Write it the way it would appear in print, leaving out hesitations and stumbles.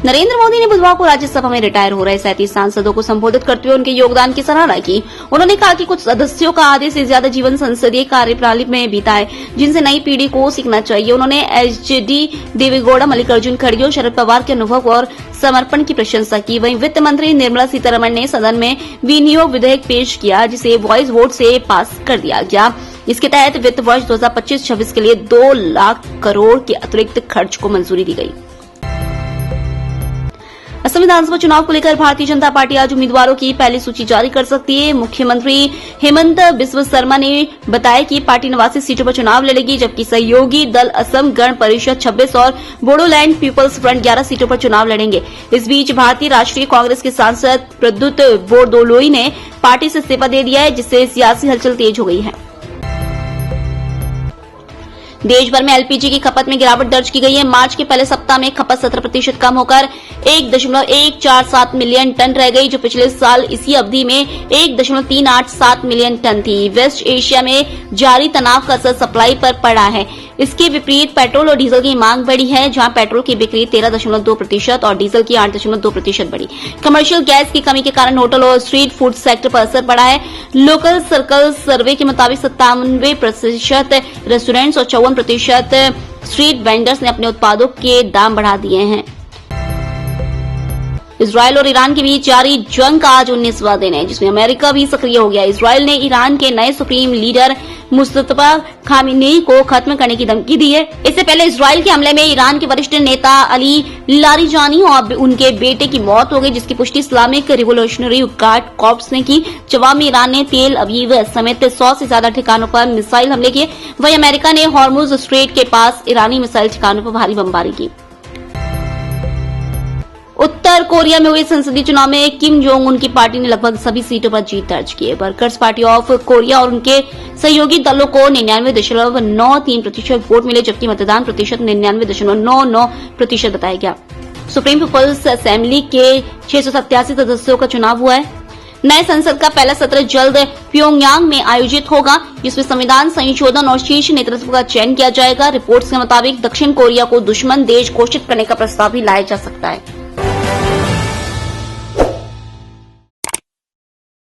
नरेंद्र मोदी ने बुधवार को राज्यसभा में रिटायर हो रहे 37 सांसदों को संबोधित करते हुए उनके योगदान की सराहना की। उन्होंने कहा कि कुछ सदस्यों का आधे से ज्यादा जीवन संसदीय कार्यप्रणाली में बीता है, जिनसे नई पीढ़ी को सीखना चाहिए। उन्होंने एचडी देवेगौड़ा, मल्लिकार्जुन खड़गे और शरद पवार के अनुभव और समर्पण की प्रशंसा की। वहीं वित्त मंत्री निर्मला सीतारमण ने सदन में विनियोग विधेयक पेश किया, जिसे वॉइस वोट से पास कर दिया गया। इसके तहत वित्त वर्ष 2025-26 के लिए 2 लाख करोड़ के अतिरिक्त खर्च को मंजूरी दी गई। असम विधानसभा चुनाव को लेकर भारतीय जनता पार्टी आज उम्मीदवारों की पहली सूची जारी कर सकती है। मुख्यमंत्री हेमंत बिस्व शर्मा ने बताया कि पार्टी 89 सीटों पर चुनाव लड़ेगी, जबकि सहयोगी दल असम गण परिषद 26 और बोडोलैंड पीपल्स फ्रंट 11 सीटों पर चुनाव लड़ेंगे। इस बीच भारतीय राष्ट्रीय कांग्रेस के सांसद प्रद्युत बोरदोलोई ने पार्टी से इस्तीफा दे दिया है, जिससे सियासी हलचल तेज हो गई है। देश भर में एलपीजी की खपत में गिरावट दर्ज की गई है। मार्च के पहले सप्ताह में खपत 17% कम होकर 1.147 मिलियन टन रह गई, जो पिछले साल इसी अवधि में 1.387 मिलियन टन थी। वेस्ट एशिया में जारी तनाव का असर सप्लाई पर पड़ा है। इसके विपरीत पेट्रोल और डीजल की मांग बढ़ी है, जहां पेट्रोल की बिक्री 13.2% और डीजल की 8.2% बढ़ी। कमर्शियल गैस की कमी के कारण होटल और स्ट्रीट फूड सेक्टर पर असर पड़ा है। लोकल सर्कल सर्वे के मुताबिक 97% रेस्टोरेंट्स और 54% स्ट्रीट वेंडर्स ने अपने उत्पादों के दाम बढ़ा दिए हैं। इजराइल और ईरान के बीच जारी जंग का आज 19वां दिन है, जिसमें अमेरिका भी सक्रिय हो गया। इजराइल ने ईरान के नए सुप्रीम लीडर मुस्तफा खामेनेई को खत्म करने की धमकी दी है। इससे पहले इजराइल के हमले में ईरान के वरिष्ठ नेता अली लारिजानी और उनके बेटे की मौत हो गई, जिसकी पुष्टि इस्लामिक रिवोल्यूशनरी गार्ड कॉर्प्स ने की। जवाब में ईरान ने तेल अवीव समेत 100 से ज्यादा ठिकानों पर मिसाइल हमले किए। वहीं अमेरिका ने हॉर्मुज स्ट्रेट के पास ईरानी मिसाइल ठिकानों पर भारी बमबारी की। उत्तर कोरिया में हुए संसदीय चुनाव में किम जोंग उन की पार्टी ने लगभग सभी सीटों पर जीत दर्ज की है। वर्कर्स पार्टी ऑफ कोरिया और उनके सहयोगी दलों को 99.93% वोट मिले, जबकि मतदान प्रतिशत 99.99% बताया गया। सुप्रीम पीपल्स असेंबली के 687 सदस्यों का चुनाव हुआ है। नए संसद का पहला सत्र जल्द प्योंगयांग में आयोजित होगा, जिसमें संविधान संशोधन और शीर्ष नेतृत्व का चयन किया जाएगा। रिपोर्ट्स के मुताबिक दक्षिण कोरिया को दुश्मन देश घोषित करने का प्रस्ताव भी लाया जा सकता है।